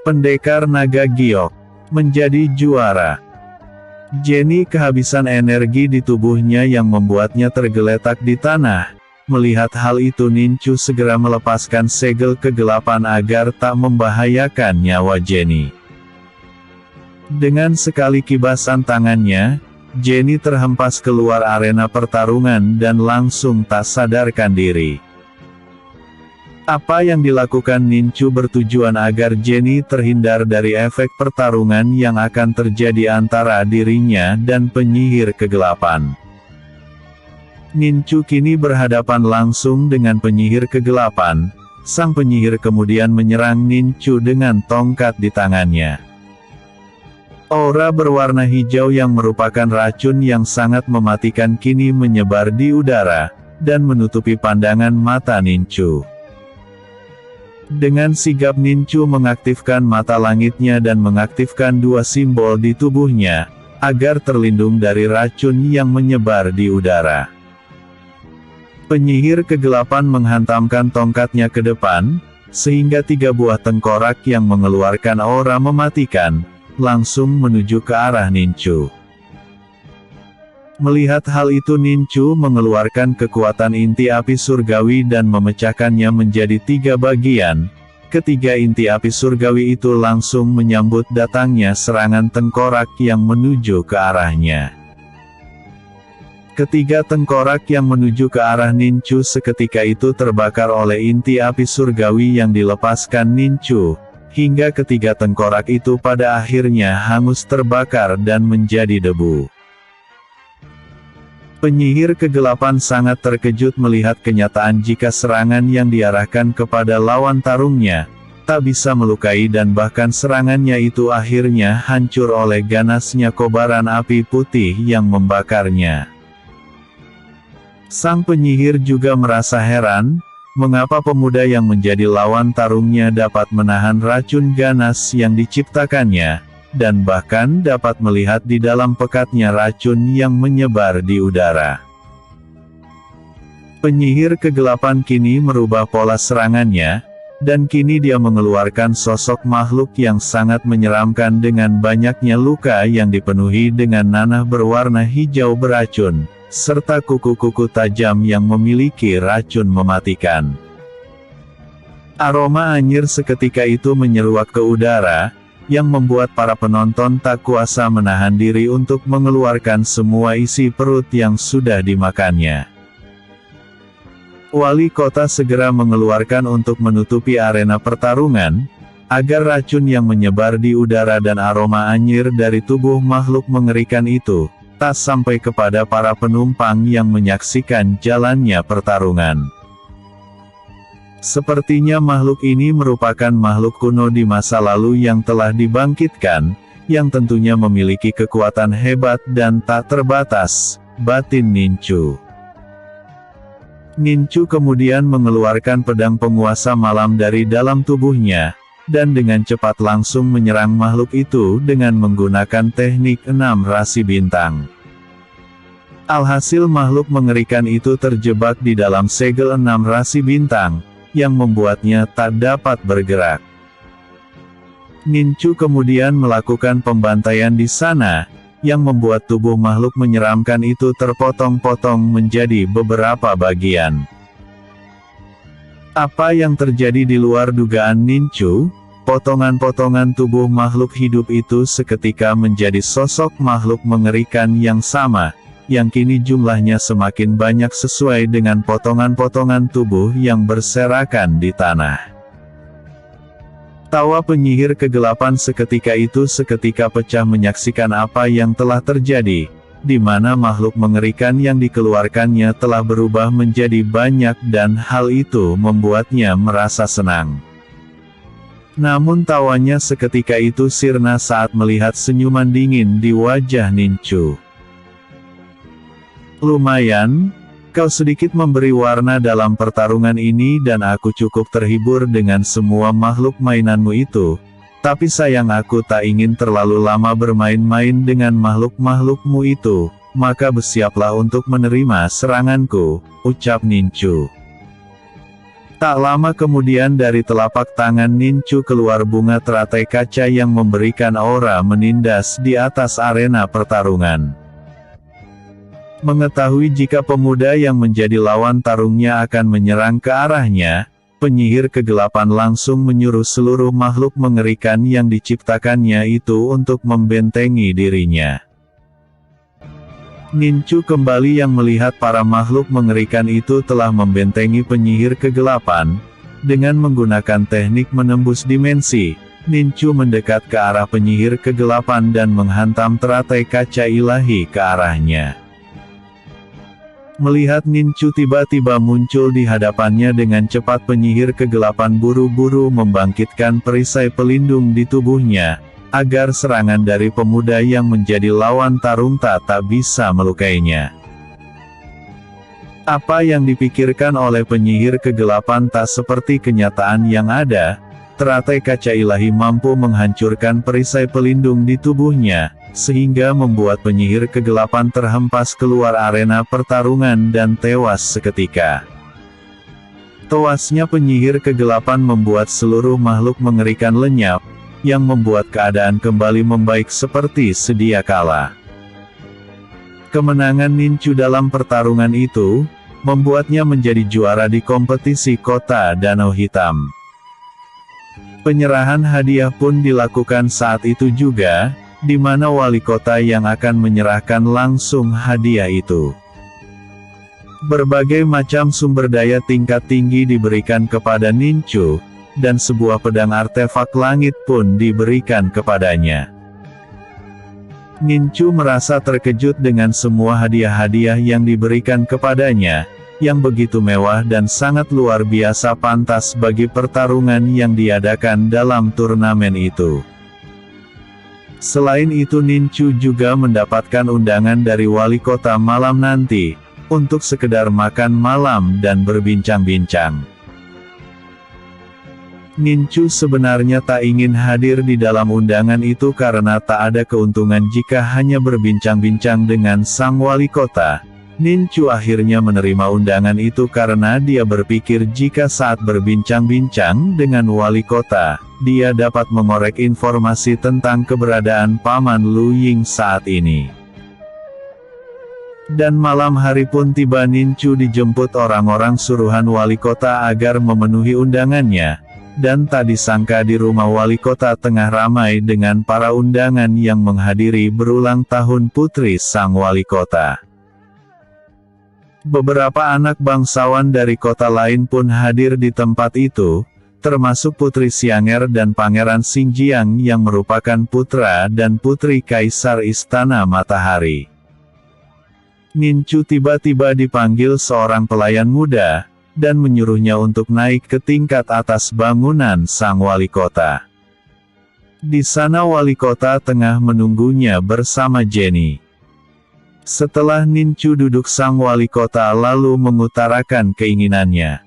Pendekar naga giok menjadi juara. Jenny kehabisan energi di tubuhnya yang membuatnya tergeletak di tanah. Melihat hal itu, Nincu segera melepaskan segel kegelapan agar tak membahayakan nyawa Jenny. Dengan sekali kibasan tangannya, Jenny terhempas keluar arena pertarungan dan langsung tak sadarkan diri. Apa yang dilakukan Nincu bertujuan agar Jenny terhindar dari efek pertarungan yang akan terjadi antara dirinya dan penyihir kegelapan. Nincu kini berhadapan langsung dengan penyihir kegelapan. Sang penyihir kemudian menyerang Nincu dengan tongkat di tangannya. Aura berwarna hijau yang merupakan racun yang sangat mematikan kini menyebar di udara, dan menutupi pandangan mata Nincu. Dengan sigap Nincu mengaktifkan mata langitnya dan mengaktifkan dua simbol di tubuhnya, agar terlindung dari racun yang menyebar di udara. Penyihir kegelapan menghantamkan tongkatnya ke depan, sehingga 3 buah tengkorak yang mengeluarkan aura mematikan, langsung menuju ke arah Nincu. Melihat hal itu, Nincu mengeluarkan kekuatan inti api surgawi dan memecahkannya menjadi 3 bagian. Ketiga inti api surgawi itu langsung menyambut datangnya serangan tengkorak yang menuju ke arahnya. Ketiga tengkorak yang menuju ke arah Nincu seketika itu terbakar oleh inti api surgawi yang dilepaskan Nincu, hingga ketiga tengkorak itu pada akhirnya hangus terbakar dan menjadi debu. Penyihir kegelapan sangat terkejut melihat kenyataan jika serangan yang diarahkan kepada lawan tarungnya, tak bisa melukai dan bahkan serangannya itu akhirnya hancur oleh ganasnya kobaran api putih yang membakarnya. Sang penyihir juga merasa heran, mengapa pemuda yang menjadi lawan tarungnya dapat menahan racun ganas yang diciptakannya, dan bahkan dapat melihat di dalam pekatnya racun yang menyebar di udara. Penyihir kegelapan kini merubah pola serangannya, dan kini dia mengeluarkan sosok makhluk yang sangat menyeramkan dengan banyaknya luka yang dipenuhi dengan nanah berwarna hijau beracun, serta kuku-kuku tajam yang memiliki racun mematikan. Aroma anyir seketika itu menyeruak ke udara, yang membuat para penonton tak kuasa menahan diri untuk mengeluarkan semua isi perut yang sudah dimakannya. Wali kota segera mengeluarkan untuk menutupi arena pertarungan, agar racun yang menyebar di udara dan aroma anyir dari tubuh makhluk mengerikan itu, tak sampai kepada para penumpang yang menyaksikan jalannya pertarungan. Sepertinya makhluk ini merupakan makhluk kuno di masa lalu yang telah dibangkitkan, yang tentunya memiliki kekuatan hebat dan tak terbatas, batin Nincu. Nincu kemudian mengeluarkan pedang penguasa malam dari dalam tubuhnya, dan dengan cepat langsung menyerang makhluk itu dengan menggunakan teknik 6 rasi bintang. Alhasil makhluk mengerikan itu terjebak di dalam segel 6 rasi bintang, yang membuatnya tak dapat bergerak. Nincu kemudian melakukan pembantaian di sana, yang membuat tubuh makhluk menyeramkan itu terpotong-potong menjadi beberapa bagian. Apa yang terjadi di luar dugaan Nincu? Potongan-potongan tubuh makhluk hidup itu seketika menjadi sosok makhluk mengerikan yang sama, yang kini jumlahnya semakin banyak sesuai dengan potongan-potongan tubuh yang berserakan di tanah. Tawa penyihir kegelapan seketika itu seketika pecah menyaksikan apa yang telah terjadi, di mana makhluk mengerikan yang dikeluarkannya telah berubah menjadi banyak dan hal itu membuatnya merasa senang. Namun tawanya seketika itu sirna saat melihat senyuman dingin di wajah Nincu. Lumayan, kau sedikit memberi warna dalam pertarungan ini dan aku cukup terhibur dengan semua makhluk mainanmu itu, tapi sayang aku tak ingin terlalu lama bermain-main dengan makhluk-makhlukmu itu, maka bersiaplah untuk menerima seranganku, ucap Nincu. Tak lama kemudian dari telapak tangan Nincu keluar bunga teratai kaca yang memberikan aura menindas di atas arena pertarungan. Mengetahui jika pemuda yang menjadi lawan tarungnya akan menyerang ke arahnya, penyihir kegelapan langsung menyuruh seluruh makhluk mengerikan yang diciptakannya itu untuk membentengi dirinya. Nincu kembali yang melihat para makhluk mengerikan itu telah membentengi penyihir kegelapan. Dengan menggunakan teknik menembus dimensi, Nincu mendekat ke arah penyihir kegelapan dan menghantam teratai kaca ilahi ke arahnya. Melihat Nincu tiba-tiba muncul di hadapannya dengan cepat, penyihir kegelapan buru-buru membangkitkan perisai pelindung di tubuhnya, agar serangan dari pemuda yang menjadi lawan tarung tak bisa melukainya. Apa yang dipikirkan oleh penyihir kegelapan tak seperti kenyataan yang ada. Teratai kaca ilahi mampu menghancurkan perisai pelindung di tubuhnya, sehingga membuat penyihir kegelapan terhempas keluar arena pertarungan dan tewas seketika. Tewasnya penyihir kegelapan membuat seluruh makhluk mengerikan lenyap, yang membuat keadaan kembali membaik seperti sedia kala. Kemenangan Nincu dalam pertarungan itu, membuatnya menjadi juara di kompetisi Kota Danau Hitam. Penyerahan hadiah pun dilakukan saat itu juga, di mana wali kota yang akan menyerahkan langsung hadiah itu. Berbagai macam sumber daya tingkat tinggi diberikan kepada Nincu, dan sebuah pedang artefak langit pun diberikan kepadanya. Nincu merasa terkejut dengan semua hadiah-hadiah yang diberikan kepadanya, yang begitu mewah dan sangat luar biasa pantas bagi pertarungan yang diadakan dalam turnamen itu. Selain itu Nincu juga mendapatkan undangan dari wali kota malam nanti, untuk sekedar makan malam dan berbincang-bincang. Nincu sebenarnya tak ingin hadir di dalam undangan itu karena tak ada keuntungan jika hanya berbincang-bincang dengan sang wali kota. Nincu akhirnya menerima undangan itu karena dia berpikir jika saat berbincang-bincang dengan wali kota, dia dapat mengorek informasi tentang keberadaan Paman Lu Ying saat ini. Dan malam hari pun tiba. Nincu dijemput orang-orang suruhan wali kota agar memenuhi undangannya. Dan tak disangka di rumah wali kota tengah ramai dengan para undangan yang menghadiri berulang tahun putri sang wali kota. Beberapa anak bangsawan dari kota lain pun hadir di tempat itu, termasuk Putri Xianger dan Pangeran Xingjiang yang merupakan putra dan putri Kaisar Istana Matahari. Nincu tiba-tiba dipanggil seorang pelayan muda, dan menyuruhnya untuk naik ke tingkat atas bangunan sang wali kota. Di sana wali kota tengah menunggunya bersama Jenny. Setelah Nincu duduk, sang wali kota lalu mengutarakan keinginannya.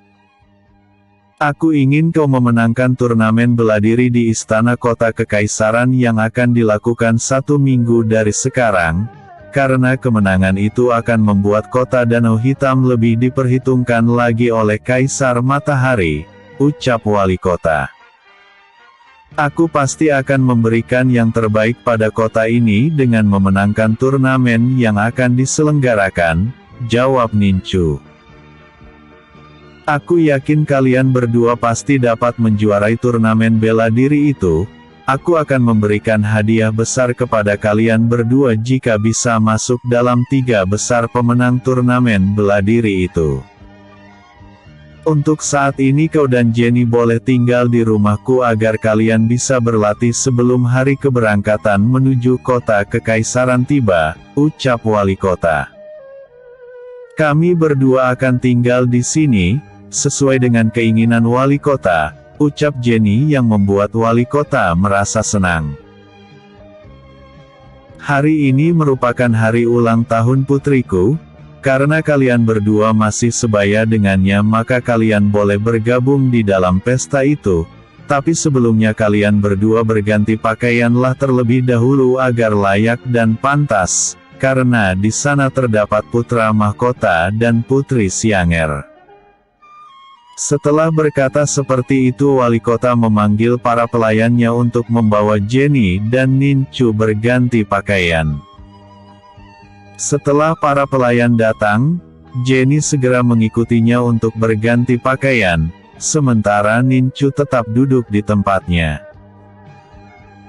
Aku ingin kau memenangkan turnamen bela diri di Istana Kota Kekaisaran yang akan dilakukan 1 minggu dari sekarang, karena kemenangan itu akan membuat Kota Danau Hitam lebih diperhitungkan lagi oleh Kaisar Matahari, ucap wali kota. Aku pasti akan memberikan yang terbaik pada kota ini dengan memenangkan turnamen yang akan diselenggarakan, jawab Nincu. Aku yakin kalian berdua pasti dapat menjuarai turnamen bela diri itu. Aku akan memberikan hadiah besar kepada kalian berdua jika bisa masuk dalam 3 besar pemenang turnamen bela diri itu. Untuk saat ini kau dan Jenny boleh tinggal di rumahku agar kalian bisa berlatih sebelum hari keberangkatan menuju kota kekaisaran tiba, ucap wali kota. Kami berdua akan tinggal di sini, sesuai dengan keinginan wali kota, ucap Jenny yang membuat wali kota merasa senang. Hari ini merupakan hari ulang tahun putriku. Karena kalian berdua masih sebaya dengannya, maka kalian boleh bergabung di dalam pesta itu. Tapi sebelumnya kalian berdua berganti pakaianlah terlebih dahulu agar layak dan pantas, karena di sana terdapat putra mahkota dan putri Xianger. Setelah berkata seperti itu, wali kota memanggil para pelayannya untuk membawa Jenny dan Nincu berganti pakaian. Setelah para pelayan datang, Jenny segera mengikutinya untuk berganti pakaian, sementara Nincu tetap duduk di tempatnya.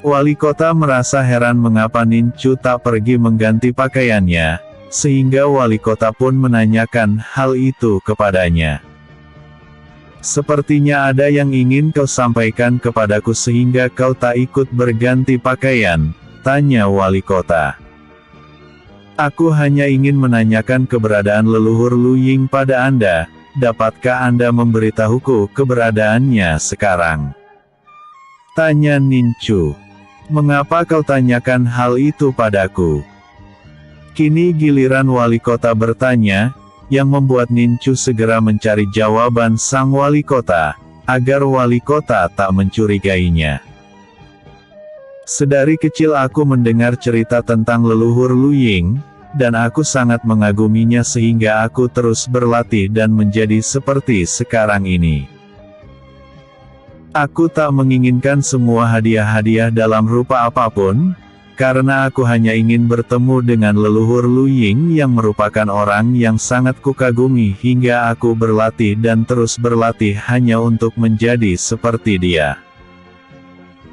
Wali kota merasa heran mengapa Nincu tak pergi mengganti pakaiannya, sehingga wali kota pun menanyakan hal itu kepadanya. "Sepertinya ada yang ingin kau sampaikan kepadaku sehingga kau tak ikut berganti pakaian," tanya wali kota. "Aku hanya ingin menanyakan keberadaan leluhur Lu Ying pada Anda, dapatkah Anda memberitahuku keberadaannya sekarang?" tanya Nincu. "Mengapa kau tanyakan hal itu padaku?" Kini giliran wali kota bertanya, yang membuat Nincu segera mencari jawaban sang wali kota, agar wali kota tak mencurigainya. "Sedari kecil aku mendengar cerita tentang leluhur Lu Ying, dan aku sangat mengaguminya sehingga aku terus berlatih dan menjadi seperti sekarang ini. Aku tak menginginkan semua hadiah-hadiah dalam rupa apapun, karena aku hanya ingin bertemu dengan leluhur Lu Ying yang merupakan orang yang sangat kukagumi hingga aku berlatih dan terus berlatih hanya untuk menjadi seperti dia."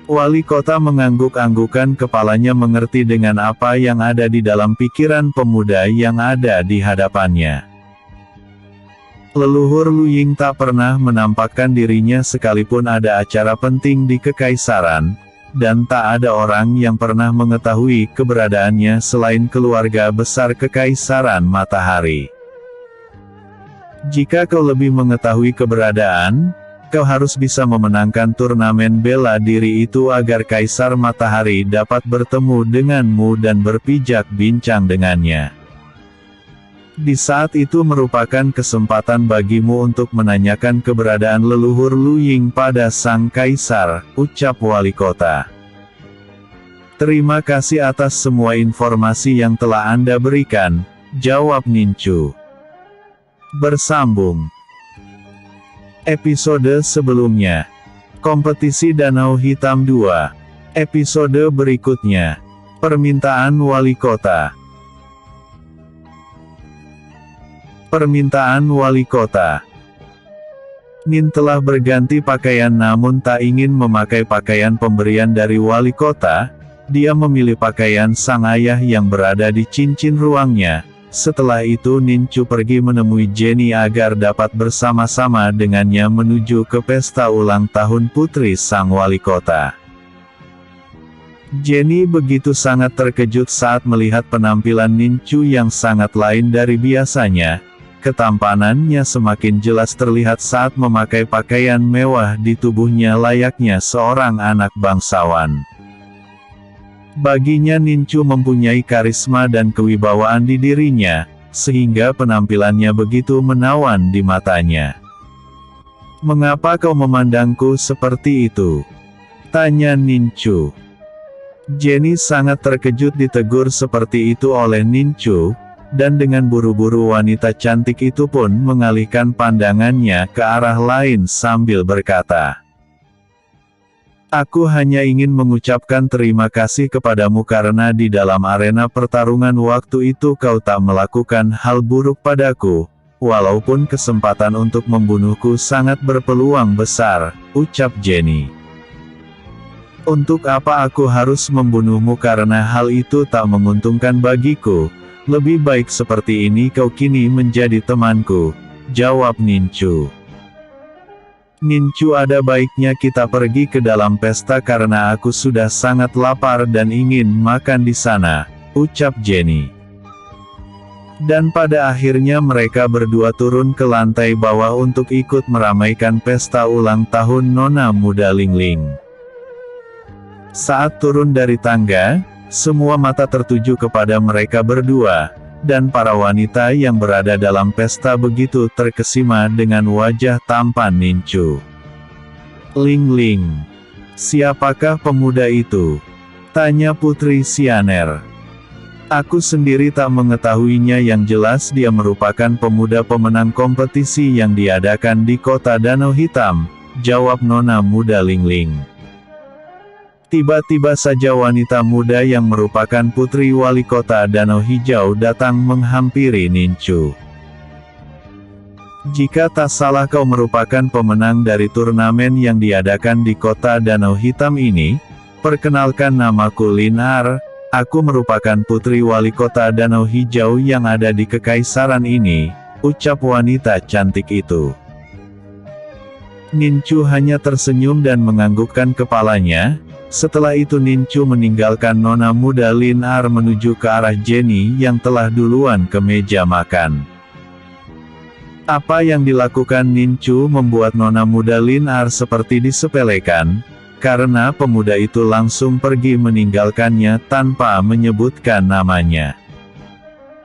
Wali kota mengangguk-anggukan kepalanya mengerti dengan apa yang ada di dalam pikiran pemuda yang ada di hadapannya. Leluhur Lu Ying tak pernah menampakkan dirinya sekalipun ada acara penting di kekaisaran, dan tak ada orang yang pernah mengetahui keberadaannya selain keluarga besar kekaisaran matahari. "Jika kau lebih mengetahui keberadaan, kau harus bisa memenangkan turnamen bela diri itu agar Kaisar Matahari dapat bertemu denganmu dan berpijak bincang dengannya. Di saat itu merupakan kesempatan bagimu untuk menanyakan keberadaan leluhur Lu Ying pada sang kaisar," ucap wali kota. "Terima kasih atas semua informasi yang telah Anda berikan," jawab Nincu. Bersambung. Episode sebelumnya. Kompetisi Danau Hitam 2. Episode berikutnya. Permintaan wali kota. Permintaan wali kota. Nin telah berganti pakaian namun tak ingin memakai pakaian pemberian dari wali kota, dia memilih pakaian sang ayah yang berada di cincin ruangnya. Setelah itu Nincu pergi menemui Jenny agar dapat bersama-sama dengannya menuju ke pesta ulang tahun putri sang wali kota. Jenny begitu sangat terkejut saat melihat penampilan Nincu yang sangat lain dari biasanya. Ketampanannya semakin jelas terlihat saat memakai pakaian mewah di tubuhnya layaknya seorang anak bangsawan. Baginya Nincu mempunyai karisma dan kewibawaan di dirinya, sehingga penampilannya begitu menawan di matanya. "Mengapa kau memandangku seperti itu?" tanya Nincu. Jenny sangat terkejut ditegur seperti itu oleh Nincu, dan dengan buru-buru wanita cantik itu pun mengalihkan pandangannya ke arah lain sambil berkata, "Aku hanya ingin mengucapkan terima kasih kepadamu karena di dalam arena pertarungan waktu itu kau tak melakukan hal buruk padaku, walaupun kesempatan untuk membunuhku sangat berpeluang besar," ucap Jenny. "Untuk apa aku harus membunuhmu karena hal itu tak menguntungkan bagiku? Lebih baik seperti ini kau kini menjadi temanku," jawab Nincu. "Nincu, ada baiknya kita pergi ke dalam pesta karena aku sudah sangat lapar dan ingin makan di sana," ucap Jenny. Dan pada akhirnya mereka berdua turun ke lantai bawah untuk ikut meramaikan pesta ulang tahun Nona Muda Lingling. Saat turun dari tangga, semua mata tertuju kepada mereka berdua, dan para wanita yang berada dalam pesta begitu terkesima dengan wajah tampan Nincu. "Lingling, siapakah pemuda itu?" tanya Putri Sianer. Aku sendiri tak mengetahuinya, yang jelas dia merupakan pemuda pemenang kompetisi yang diadakan di kota Danau Hitam, jawab nona muda Lingling. Tiba-tiba saja wanita muda yang merupakan putri wali kota Danau Hijau datang menghampiri Nincu. Jika tak salah kau merupakan pemenang dari turnamen yang diadakan di kota Danau Hitam ini. Perkenalkan, namaku Linar, aku merupakan putri wali kota Danau Hijau yang ada di kekaisaran ini, ucap wanita cantik itu. Nincu hanya tersenyum dan menganggukkan kepalanya. Setelah itu Nincu meninggalkan nona muda Linar menuju ke arah Jenny yang telah duluan ke meja makan. Apa yang dilakukan Nincu membuat nona muda Linar seperti disepelekan, karena pemuda itu langsung pergi meninggalkannya tanpa menyebutkan namanya.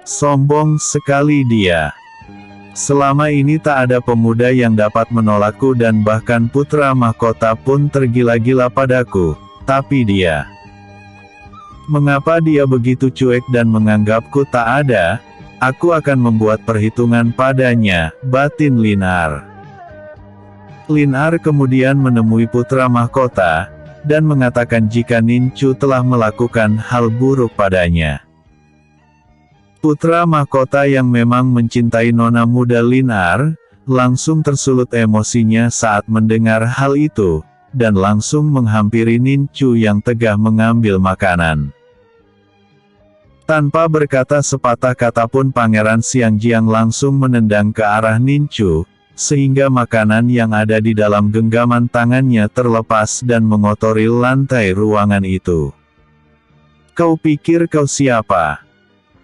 Sombong sekali dia. Selama ini tak ada pemuda yang dapat menolakku dan bahkan putra mahkota pun tergila-gila padaku, tapi dia. Mengapa dia begitu cuek dan menganggapku tak ada? Aku akan membuat perhitungan padanya, batin Linar. Linar kemudian menemui putra mahkota, dan mengatakan jika Nincu telah melakukan hal buruk padanya. Putra mahkota yang memang mencintai nona muda Linar, langsung tersulut emosinya saat mendengar hal itu, dan langsung menghampiri Nincu yang tegah mengambil makanan. Tanpa berkata sepatah kata pun Pangeran Xiangjiang langsung menendang ke arah Nincu, sehingga makanan yang ada di dalam genggaman tangannya terlepas dan mengotori lantai ruangan itu. Kau pikir kau siapa?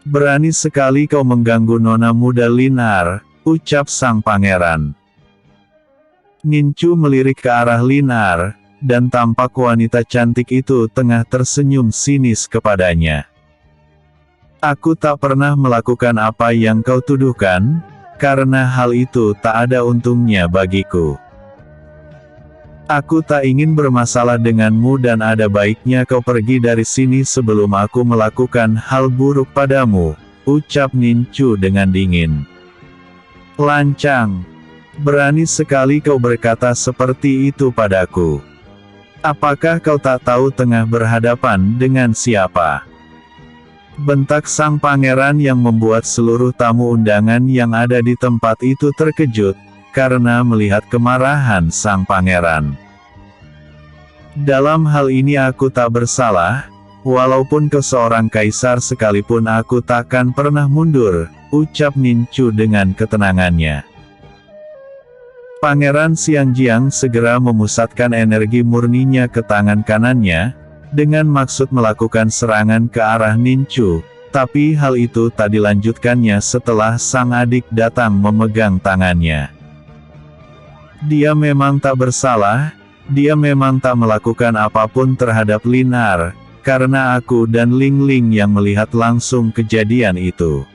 Berani sekali kau mengganggu nona muda Linar, ucap sang pangeran. Nincu melirik ke arah Linar, dan tampak wanita cantik itu tengah tersenyum sinis kepadanya. Aku tak pernah melakukan apa yang kau tuduhkan, karena hal itu tak ada untungnya bagiku. Aku tak ingin bermasalah denganmu dan ada baiknya kau pergi dari sini sebelum aku melakukan hal buruk padamu, ucap Nincu dengan dingin. Lancang. Berani sekali kau berkata seperti itu padaku. Apakah kau tak tahu tengah berhadapan dengan siapa? Bentak sang pangeran yang membuat seluruh tamu undangan yang ada di tempat itu terkejut, karena melihat kemarahan sang pangeran. Dalam hal ini aku tak bersalah, walaupun kau seorang kaisar sekalipun aku takkan pernah mundur, ucap Nincu dengan ketenangannya. Pangeran Xiangjiang segera memusatkan energi murninya ke tangan kanannya, dengan maksud melakukan serangan ke arah Nincu, tapi hal itu tak dilanjutkannya setelah sang adik datang memegang tangannya. Dia memang tak bersalah, dia memang tak melakukan apapun terhadap Linar, karena aku dan Lingling yang melihat langsung kejadian itu.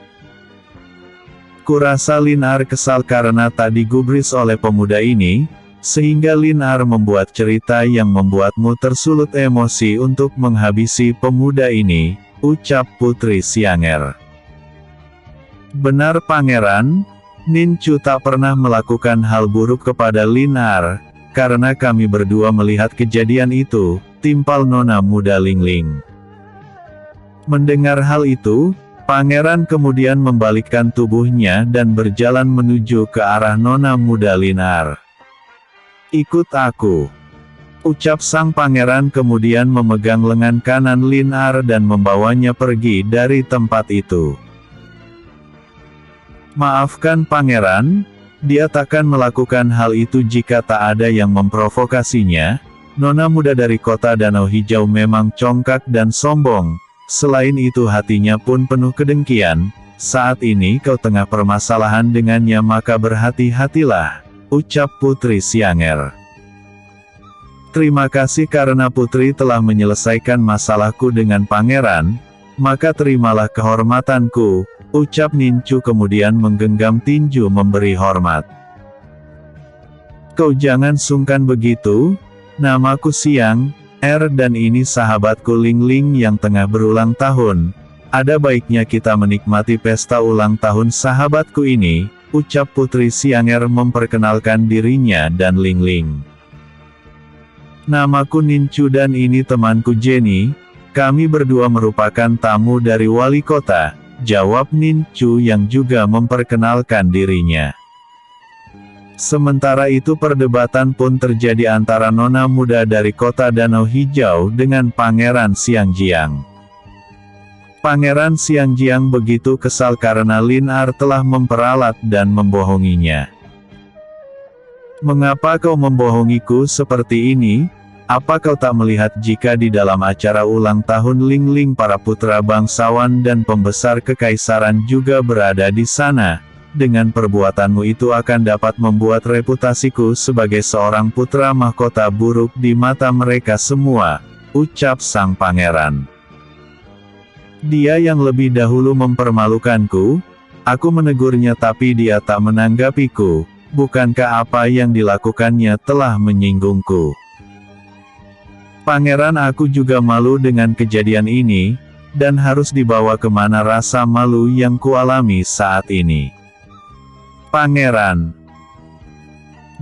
Kurasa Linar kesal karena tak digubris oleh pemuda ini, sehingga Linar membuat cerita yang membuatmu tersulut emosi untuk menghabisi pemuda ini, ucap Putri Xianger. Benar Pangeran, Nincu tak pernah melakukan hal buruk kepada Linar, karena kami berdua melihat kejadian itu, timpal nona muda Lingling. Mendengar hal itu, Pangeran kemudian membalikkan tubuhnya dan berjalan menuju ke arah nona muda Linar. Ikut aku. Ucap sang pangeran kemudian memegang lengan kanan Linar dan membawanya pergi dari tempat itu. Maafkan pangeran, dia takkan melakukan hal itu jika tak ada yang memprovokasinya. Nona muda dari kota Danau Hijau memang congkak dan sombong, selain itu hatinya pun penuh kedengkian. Saat ini kau tengah permasalahan dengannya maka berhati-hatilah, ucap Putri Xianger. Terima kasih karena putri telah menyelesaikan masalahku dengan pangeran, maka terimalah kehormatanku, ucap Nincu kemudian menggenggam tinju memberi hormat. Kau jangan sungkan begitu, namaku Xiang, dan ini sahabatku Lingling yang tengah berulang tahun, ada baiknya kita menikmati pesta ulang tahun sahabatku ini, ucap Putri Xiang'er memperkenalkan dirinya dan Lingling. Namaku Ninchu dan ini temanku Jenny, kami berdua merupakan tamu dari wali kota, jawab Ninchu yang juga memperkenalkan dirinya. Sementara itu perdebatan pun terjadi antara nona muda dari kota Danau Hijau dengan Pangeran Xiangjiang. Pangeran Xiangjiang begitu kesal karena Lin Er telah memperalat dan membohonginya. Mengapa kau membohongiku seperti ini? Apa kau tak melihat jika di dalam acara ulang tahun Lingling para putra bangsawan dan pembesar kekaisaran juga berada di sana? Dengan perbuatanmu itu akan dapat membuat reputasiku sebagai seorang putra mahkota buruk di mata mereka semua, ucap sang pangeran. Dia yang lebih dahulu mempermalukanku, aku menegurnya tapi dia tak menanggapiku, bukankah apa yang dilakukannya telah menyinggungku? Pangeran, aku juga malu dengan kejadian ini, dan harus dibawa kemana rasa malu yang kualami saat ini. Pangeran,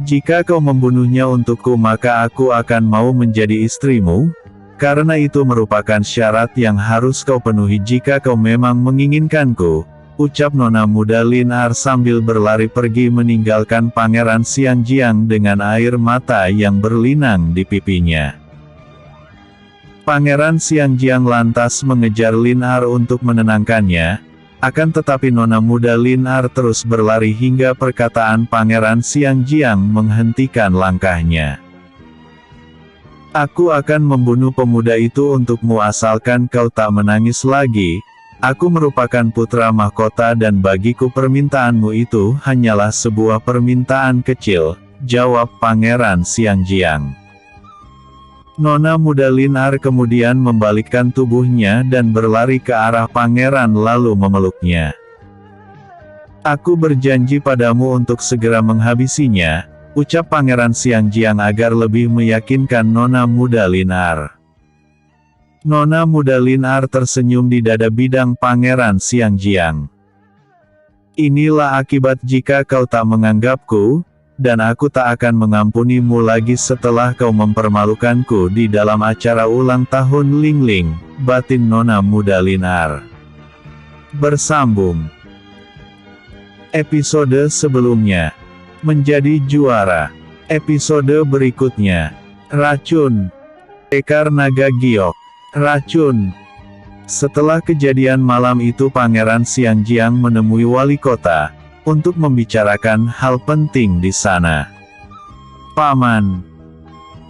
jika kau membunuhnya untukku maka aku akan mau menjadi istrimu, karena itu merupakan syarat yang harus kau penuhi jika kau memang menginginkanku, ucap nona muda Lin Er sambil berlari pergi meninggalkan Pangeran Xiangjiang dengan air mata yang berlinang di pipinya. Pangeran Xiangjiang lantas mengejar Lin Er untuk menenangkannya. Akan tetapi nona muda Lin Er terus berlari hingga perkataan Pangeran Xiangjiang menghentikan langkahnya. Aku akan membunuh pemuda itu untukmu asalkan kau tak menangis lagi. Aku merupakan putra mahkota dan bagiku permintaanmu itu hanyalah sebuah permintaan kecil, jawab Pangeran Xiangjiang. Nona muda Lin Er kemudian membalikkan tubuhnya dan berlari ke arah pangeran lalu memeluknya. Aku berjanji padamu untuk segera menghabisinya, ucap Pangeran Xiangjiang agar lebih meyakinkan nona muda Lin Er. Nona muda Lin Er tersenyum di dada bidang Pangeran Xiangjiang. Inilah akibat jika kau tak menganggapku, dan aku tak akan mengampunimu lagi setelah kau mempermalukanku di dalam acara ulang tahun Lingling, batin nona muda Lin Er. Bersambung. Episode sebelumnya. Menjadi juara. Episode berikutnya. Racun. Ekar naga giok. Racun. Setelah kejadian malam itu Pangeran Xiangjiang menemui wali kota untuk membicarakan hal penting di sana. Paman,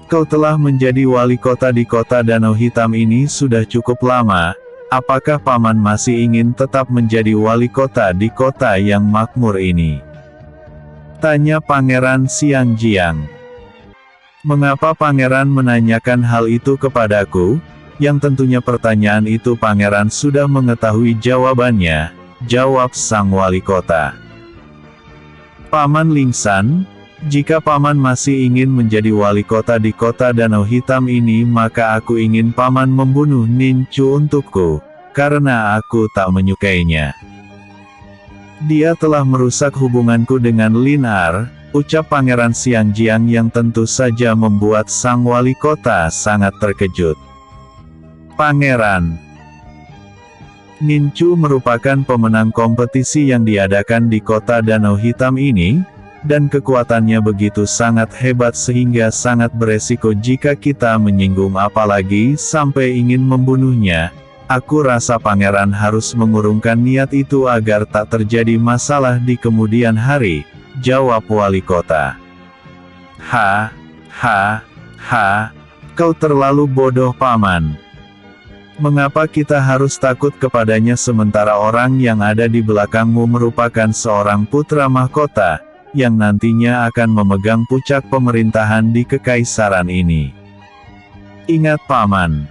kau telah menjadi wali kota di kota Danau Hitam ini sudah cukup lama, apakah paman masih ingin tetap menjadi wali kota di kota yang makmur ini? Tanya Pangeran Xiangjiang. Mengapa pangeran menanyakan hal itu kepadaku? Yang tentunya pertanyaan itu pangeran sudah mengetahui jawabannya, jawab sang wali kota. Paman Lingsan, jika paman masih ingin menjadi wali kota di kota Danau Hitam ini maka aku ingin paman membunuh Ninchu untukku, karena aku tak menyukainya. Dia telah merusak hubunganku dengan Lin Er, ucap Pangeran Xiangjiang yang tentu saja membuat sang wali kota sangat terkejut. Pangeran, Ninchu merupakan pemenang kompetisi yang diadakan di kota Danau Hitam ini, dan kekuatannya begitu sangat hebat sehingga sangat beresiko jika kita menyinggung apalagi sampai ingin membunuhnya. Aku rasa pangeran harus mengurungkan niat itu agar tak terjadi masalah di kemudian hari, jawab wali kota. Kau terlalu bodoh paman. Mengapa kita harus takut kepadanya sementara orang yang ada di belakangmu merupakan seorang putra mahkota, yang nantinya akan memegang puncak pemerintahan di kekaisaran ini? Ingat paman,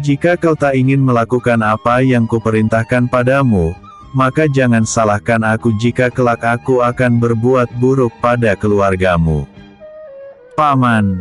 jika kau tak ingin melakukan apa yang kuperintahkan padamu, maka jangan salahkan aku jika kelak aku akan berbuat buruk pada keluargamu. Paman,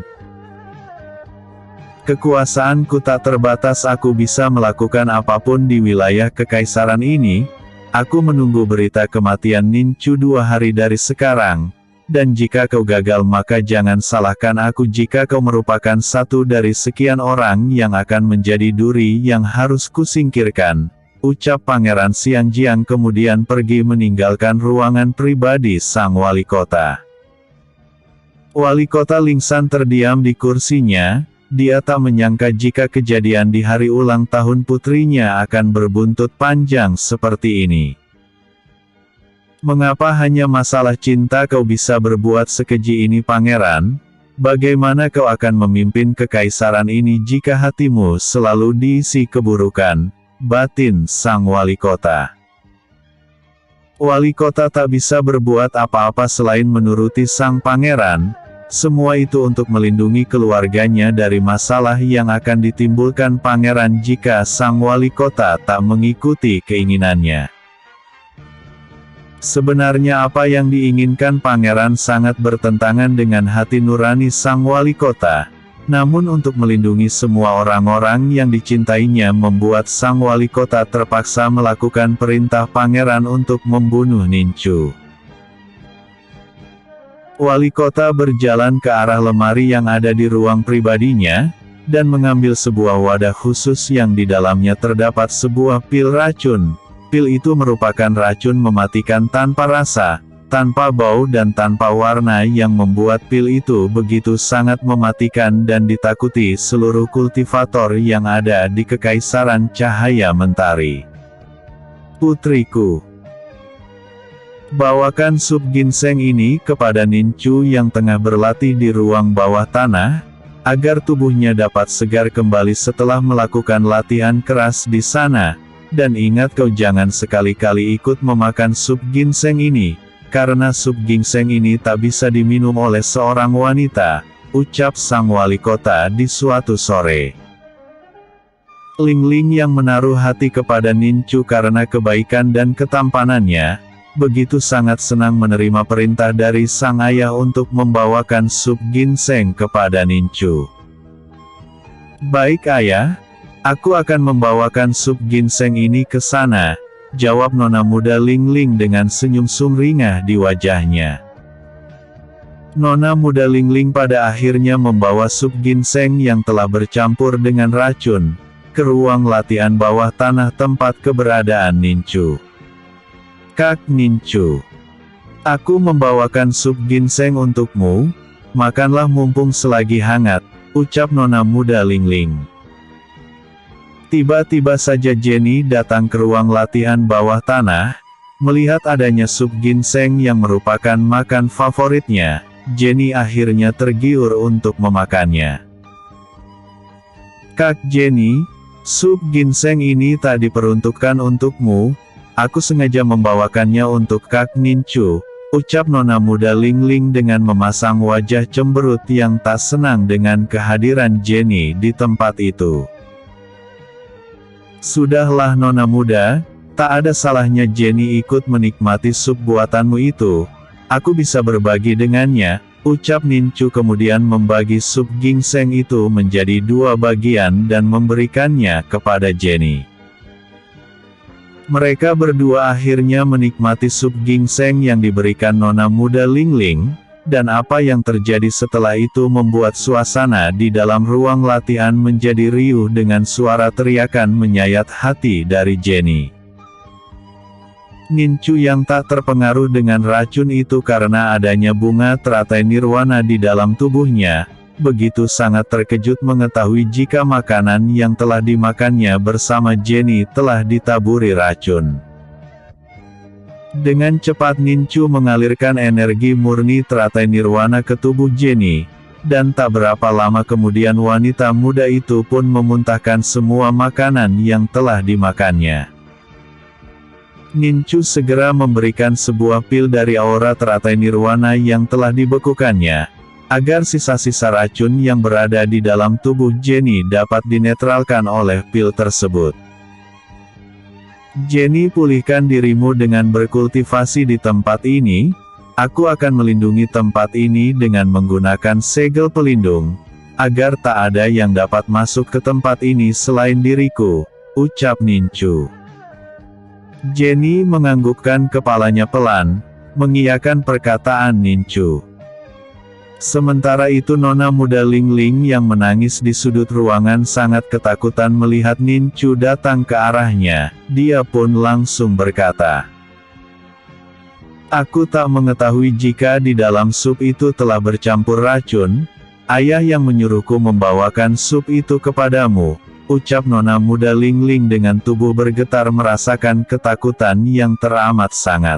Kekuasaanku tak terbatas, aku bisa melakukan apapun di wilayah kekaisaran ini. Aku menunggu berita kematian Ninchu 2 hari dari sekarang. Dan jika kau gagal maka jangan salahkan aku jika kau merupakan satu dari sekian orang yang akan menjadi duri yang harus kusingkirkan. Ucap Pangeran Xianjiang kemudian pergi meninggalkan ruangan pribadi sang wali kota. Wali kota Lingsan terdiam di kursinya. Dia tak menyangka jika kejadian di hari ulang tahun putrinya akan berbuntut panjang seperti ini. Mengapa hanya masalah cinta kau bisa berbuat sekeji ini pangeran? Bagaimana kau akan memimpin kekaisaran ini jika hatimu selalu diisi keburukan? Batin sang wali kota. Wali kota tak bisa berbuat apa-apa selain menuruti sang pangeran. Semua itu untuk melindungi keluarganya dari masalah yang akan ditimbulkan pangeran jika sang wali kota tak mengikuti keinginannya. Sebenarnya apa yang diinginkan pangeran sangat bertentangan dengan hati nurani sang wali kota. Namun untuk melindungi semua orang-orang yang dicintainya membuat sang wali kota terpaksa melakukan perintah pangeran untuk membunuh Ninchu. Wali kota berjalan ke arah lemari yang ada di ruang pribadinya, dan mengambil sebuah wadah khusus yang di dalamnya terdapat sebuah pil racun. Pil itu merupakan racun mematikan tanpa rasa, tanpa bau dan tanpa warna yang membuat pil itu begitu sangat mematikan dan ditakuti seluruh kultivator yang ada di Kekaisaran Cahaya Mentari. Putriku, bawakan sup ginseng ini kepada Ninchu yang tengah berlatih di ruang bawah tanah, agar tubuhnya dapat segar kembali setelah melakukan latihan keras di sana. Dan ingat kau jangan sekali-kali ikut memakan sup ginseng ini, karena sup ginseng ini tak bisa diminum oleh seorang wanita, ucap sang wali kota di suatu sore. Ling-Ling yang menaruh hati kepada Ninchu karena kebaikan dan ketampanannya, begitu sangat senang menerima perintah dari sang ayah untuk membawakan sup ginseng kepada Ninchu. Baik ayah, aku akan membawakan sup ginseng ini ke sana, jawab nona muda Ling-Ling dengan senyum sumringah di wajahnya. Nona muda Ling-Ling pada akhirnya membawa sup ginseng yang telah bercampur dengan racun, ke ruang latihan bawah tanah tempat keberadaan Ninchu. Kak Ninchu, aku membawakan sup ginseng untukmu, makanlah mumpung selagi hangat, ucap nona muda Ling-Ling. Tiba-tiba saja Jenny datang ke ruang latihan bawah tanah, melihat adanya sup ginseng yang merupakan makan favoritnya, Jenny akhirnya tergiur untuk memakannya. Kak Jenny, sup ginseng ini tak diperuntukkan untukmu, aku sengaja membawakannya untuk Kak Ninchu, ucap nona muda Ling-Ling dengan memasang wajah cemberut yang tak senang dengan kehadiran Jenny di tempat itu. Sudahlah nona muda, tak ada salahnya Jenny ikut menikmati sup buatanmu itu, aku bisa berbagi dengannya, ucap Ninchu kemudian membagi sup ginseng itu menjadi 2 bagian dan memberikannya kepada Jenny. Mereka berdua akhirnya menikmati sup ginseng yang diberikan nona muda Ling-Ling, dan apa yang terjadi setelah itu membuat suasana di dalam ruang latihan menjadi riuh dengan suara teriakan menyayat hati dari Jenny. Ninchu yang tak terpengaruh dengan racun itu karena adanya bunga teratai nirwana di dalam tubuhnya, begitu sangat terkejut mengetahui jika makanan yang telah dimakannya bersama Jenny telah ditaburi racun. Dengan cepat Ninchu mengalirkan energi murni teratai nirwana ke tubuh Jenny, dan tak berapa lama kemudian wanita muda itu pun memuntahkan semua makanan yang telah dimakannya. Ninchu segera memberikan sebuah pil dari aura teratai nirwana yang telah dibekukannya, agar sisa-sisa racun yang berada di dalam tubuh Jenny dapat dinetralkan oleh pil tersebut. Jenny, pulihkan dirimu dengan berkultivasi di tempat ini, aku akan melindungi tempat ini dengan menggunakan segel pelindung, agar tak ada yang dapat masuk ke tempat ini selain diriku, ucap Nincu. Jenny menganggukkan kepalanya pelan, mengiyakan perkataan Nincu. Sementara itu nona muda Ling Ling yang menangis di sudut ruangan sangat ketakutan melihat Nincu datang ke arahnya. Dia pun langsung berkata, "Aku tak mengetahui jika di dalam sup itu telah bercampur racun. Ayah yang menyuruhku membawakan sup itu kepadamu," ucap nona muda Ling Ling dengan tubuh bergetar merasakan ketakutan yang teramat sangat.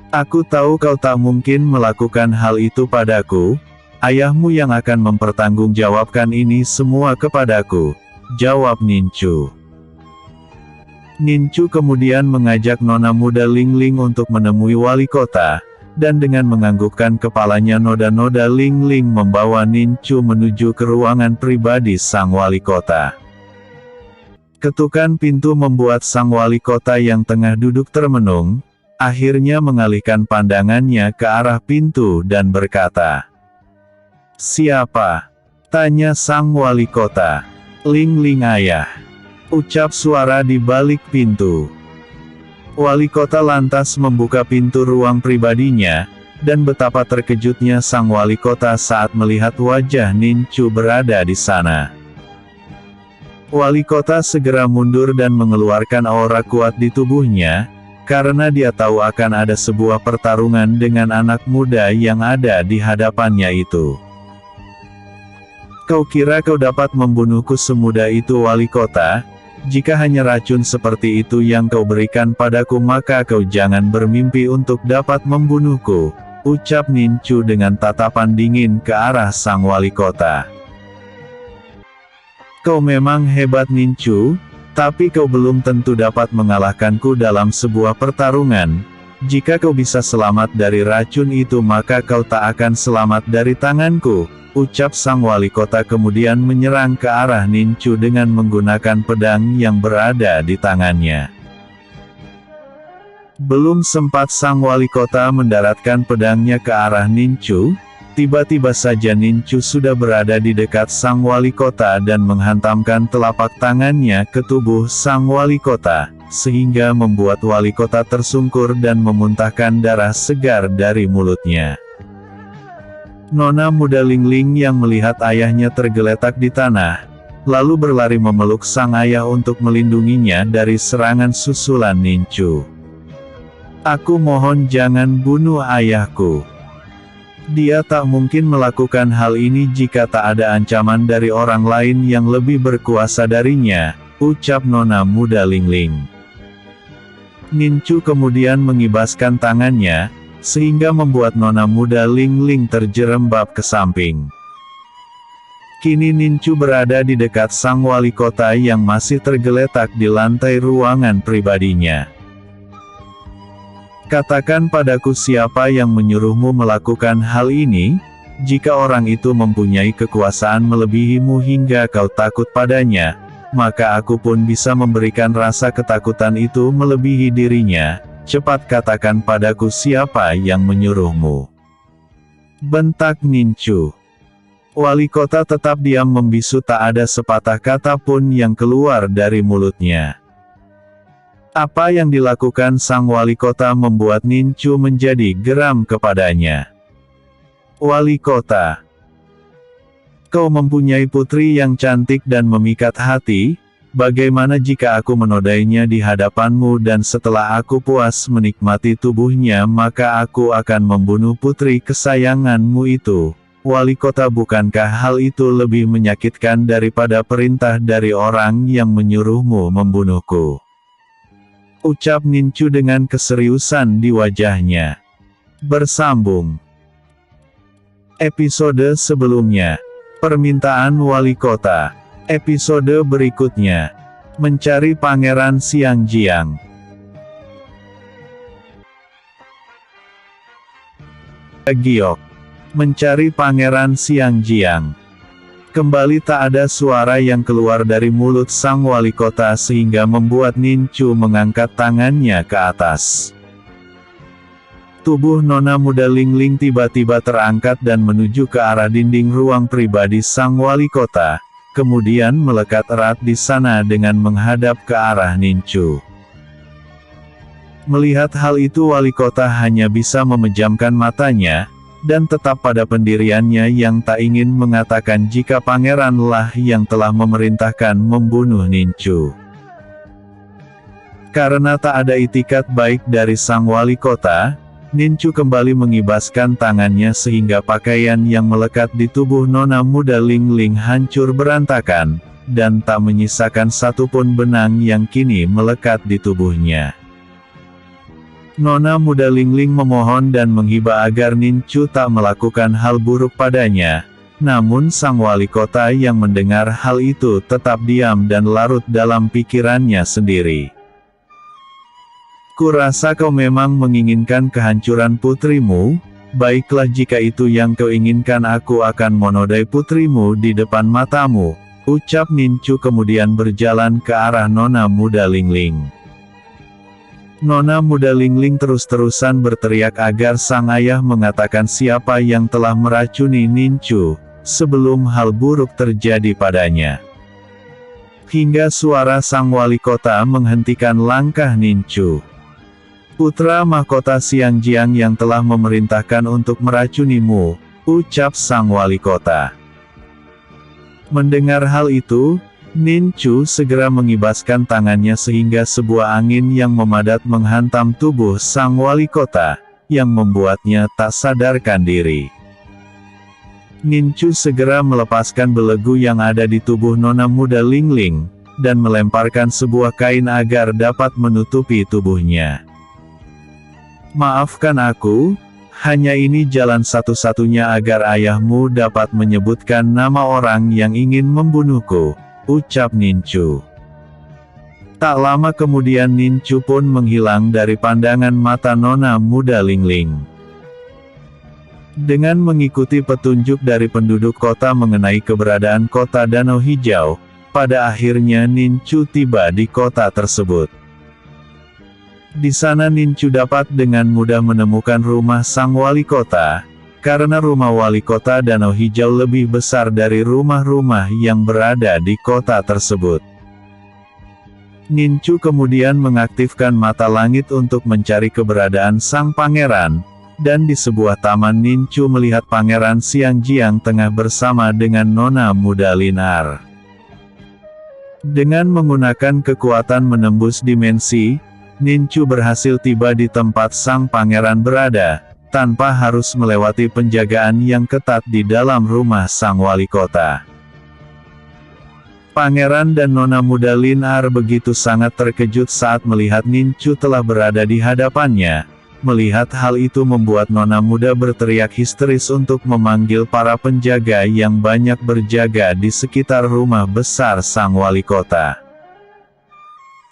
"Aku tahu kau tak mungkin melakukan hal itu padaku. Ayahmu yang akan mempertanggungjawabkan ini semua kepadaku," jawab Nincu. Nincu kemudian mengajak nona muda Ling Ling untuk menemui wali kota, dan dengan menganggukkan kepalanya noda-noda Ling Ling membawa Nincu menuju ke ruangan pribadi sang wali kota. Ketukan pintu membuat sang wali kota yang tengah duduk termenung, akhirnya mengalihkan pandangannya ke arah pintu dan berkata, "Siapa?" tanya sang wali kota. "Ling Ling ayah," ucap suara di balik pintu. Wali kota lantas membuka pintu ruang pribadinya, dan betapa terkejutnya sang wali kota saat melihat wajah Nincu berada di sana. Wali kota segera mundur dan mengeluarkan aura kuat di tubuhnya, karena dia tahu akan ada sebuah pertarungan dengan anak muda yang ada di hadapannya itu. "Kau kira kau dapat membunuhku semudah itu wali kota? Jika hanya racun seperti itu yang kau berikan padaku maka kau jangan bermimpi untuk dapat membunuhku," ucap Nincu dengan tatapan dingin ke arah sang wali kota. "Kau memang hebat Nincu, tapi kau belum tentu dapat mengalahkanku dalam sebuah pertarungan. Jika kau bisa selamat dari racun itu maka kau tak akan selamat dari tanganku," ucap sang wali kota kemudian menyerang ke arah Nincu dengan menggunakan pedang yang berada di tangannya. Belum sempat sang wali kota mendaratkan pedangnya ke arah Nincu, tiba-tiba saja Nincu sudah berada di dekat sang wali kota dan menghantamkan telapak tangannya ke tubuh sang wali kota, sehingga membuat wali kota tersungkur dan memuntahkan darah segar dari mulutnya. Nona muda Ling Ling yang melihat ayahnya tergeletak di tanah, lalu berlari memeluk sang ayah untuk melindunginya dari serangan susulan Nincu. "Aku mohon jangan bunuh ayahku. Dia tak mungkin melakukan hal ini jika tak ada ancaman dari orang lain yang lebih berkuasa darinya," ucap nona muda Ling Ling. Nincu kemudian mengibaskan tangannya, sehingga membuat nona muda Ling Ling terjerembab ke samping. Kini Nincu berada di dekat sang wali kota yang masih tergeletak di lantai ruangan pribadinya. "Katakan padaku siapa yang menyuruhmu melakukan hal ini? Jika orang itu mempunyai kekuasaan melebihimu hingga kau takut padanya, maka aku pun bisa memberikan rasa ketakutan itu melebihi dirinya. Cepat katakan padaku siapa yang menyuruhmu," bentak Nincu. Wali kota tetap diam membisu, tak ada sepatah kata pun yang keluar dari mulutnya. Apa yang dilakukan sang wali kota membuat Nincu menjadi geram kepadanya. "Wali kota, kau mempunyai putri yang cantik dan memikat hati. Bagaimana jika aku menodainya di hadapanmu dan setelah aku puas menikmati tubuhnya maka aku akan membunuh putri kesayanganmu itu? Wali kota, bukankah hal itu lebih menyakitkan daripada perintah dari orang yang menyuruhmu membunuhku?" ucap Nincu dengan keseriusan di wajahnya. Bersambung episode sebelumnya. Permintaan wali kota. Episode berikutnya, mencari Pangeran Xiangjiang. Giok, mencari Pangeran Xiangjiang. Kembali tak ada suara yang keluar dari mulut sang wali kota sehingga membuat Nincu mengangkat tangannya ke atas. Tubuh Nona Muda Lingling tiba-tiba terangkat dan menuju ke arah dinding ruang pribadi sang wali kota, kemudian melekat erat di sana dengan menghadap ke arah Nincu. Melihat hal itu wali kota hanya bisa memejamkan matanya, dan tetap pada pendiriannya yang tak ingin mengatakan jika pangeranlah yang telah memerintahkan membunuh Nincu. Karena tak ada itikat baik dari sang wali kota, Nincu kembali mengibaskan tangannya sehingga pakaian yang melekat di tubuh Nona Muda Lingling hancur berantakan, dan tak menyisakan satupun benang yang kini melekat di tubuhnya. Nona Muda Lingling memohon dan menghibah agar Nincu tak melakukan hal buruk padanya, namun sang wali kota yang mendengar hal itu tetap diam dan larut dalam pikirannya sendiri. Kurasa kau memang menginginkan kehancuran putrimu, baiklah jika itu yang kau inginkan aku akan menodai putrimu di depan matamu, ucap Nincu kemudian berjalan ke arah Nona Muda Lingling. Nona Muda Lingling terus-terusan berteriak agar sang ayah mengatakan siapa yang telah meracuni Nincu, sebelum hal buruk terjadi padanya. Hingga suara sang wali kota menghentikan langkah Nincu. Putra mahkota Xiangjiang yang telah memerintahkan untuk meracunimu, ucap sang wali kota. Mendengar hal itu, Nincu segera mengibaskan tangannya sehingga sebuah angin yang memadat menghantam tubuh sang wali kota, yang membuatnya tak sadarkan diri. Nincu segera melepaskan belenggu yang ada di tubuh Nona Muda Lingling, dan melemparkan sebuah kain agar dapat menutupi tubuhnya. Maafkan aku, hanya ini jalan satu-satunya agar ayahmu dapat menyebutkan nama orang yang ingin membunuhku, ucap Nincu. Tak lama kemudian Nincu pun menghilang dari pandangan mata Nona Muda Lingling. Dengan mengikuti petunjuk dari penduduk kota mengenai keberadaan kota Danau Hijau, pada akhirnya Nincu tiba di kota tersebut. Di sana Nincu dapat dengan mudah menemukan rumah sang wali kota, karena rumah wali kota Danau Hijau lebih besar dari rumah-rumah yang berada di kota tersebut. Nincu kemudian mengaktifkan mata langit untuk mencari keberadaan sang pangeran, dan di sebuah taman Nincu melihat Pangeran Xiangjiang tengah bersama dengan Nona Muda Linar. Dengan menggunakan kekuatan menembus dimensi, Nincu berhasil tiba di tempat sang pangeran berada, tanpa harus melewati penjagaan yang ketat di dalam rumah sang wali kota. Pangeran dan Nona Muda Linar begitu sangat terkejut saat melihat Nincu telah berada di hadapannya. Melihat hal itu membuat Nona Muda berteriak histeris untuk memanggil para penjaga yang banyak berjaga di sekitar rumah besar sang wali kota.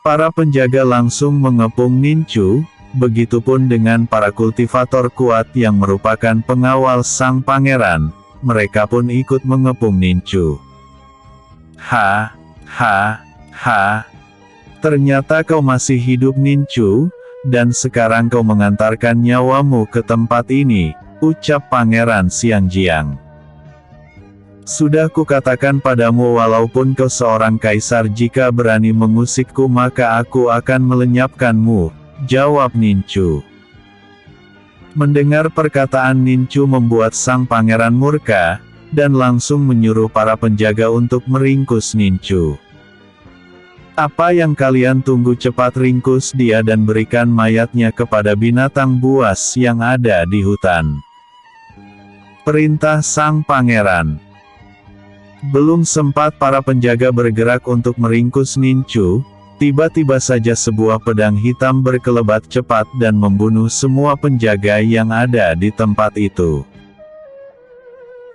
Para penjaga langsung mengepung Nincu, begitupun dengan para kultivator kuat yang merupakan pengawal sang pangeran, mereka pun ikut mengepung Nincu. Ha, ternyata kau masih hidup Nincu, dan sekarang kau mengantarkan nyawamu ke tempat ini, ucap Pangeran Xiangjiang. Sudah kukatakan padamu walaupun kau seorang kaisar jika berani mengusikku maka aku akan melenyapkanmu, jawab Nincu. Mendengar perkataan Nincu membuat sang pangeran murka, dan langsung menyuruh para penjaga untuk meringkus Nincu. Apa yang kalian tunggu, cepat ringkus dia dan berikan mayatnya kepada binatang buas yang ada di hutan. Perintah sang pangeran. Belum sempat para penjaga bergerak untuk meringkus Nincu, tiba-tiba saja sebuah pedang hitam berkelebat cepat dan membunuh semua penjaga yang ada di tempat itu.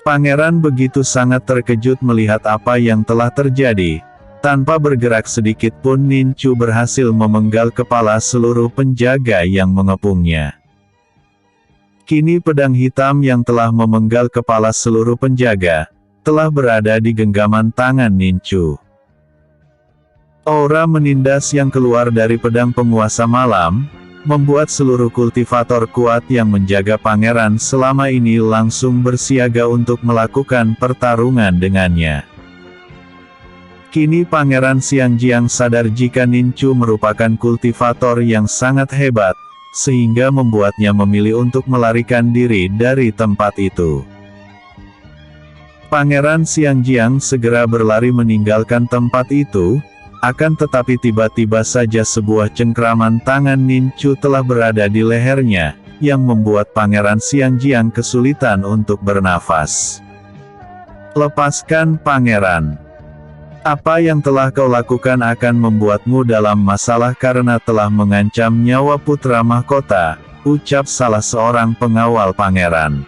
Pangeran begitu sangat terkejut melihat apa yang telah terjadi. Tanpa bergerak sedikit pun Nincu berhasil memenggal kepala seluruh penjaga yang mengepungnya. Kini pedang hitam yang telah memenggal kepala seluruh penjaga, telah berada di genggaman tangan Nincu. Aura menindas yang keluar dari pedang penguasa malam, membuat seluruh kultivator kuat yang menjaga pangeran selama ini langsung bersiaga untuk melakukan pertarungan dengannya. Kini Pangeran Xiangjiang sadar jika Ninchu merupakan kultivator yang sangat hebat, sehingga membuatnya memilih untuk melarikan diri dari tempat itu. Pangeran Xiangjiang segera berlari meninggalkan tempat itu, akan tetapi tiba-tiba saja sebuah cengkraman tangan Ninchu telah berada di lehernya, yang membuat Pangeran Xiangjiang kesulitan untuk bernafas. Lepaskan pangeran. Apa yang telah kau lakukan akan membuatmu dalam masalah karena telah mengancam nyawa putra mahkota, ucap salah seorang pengawal pangeran.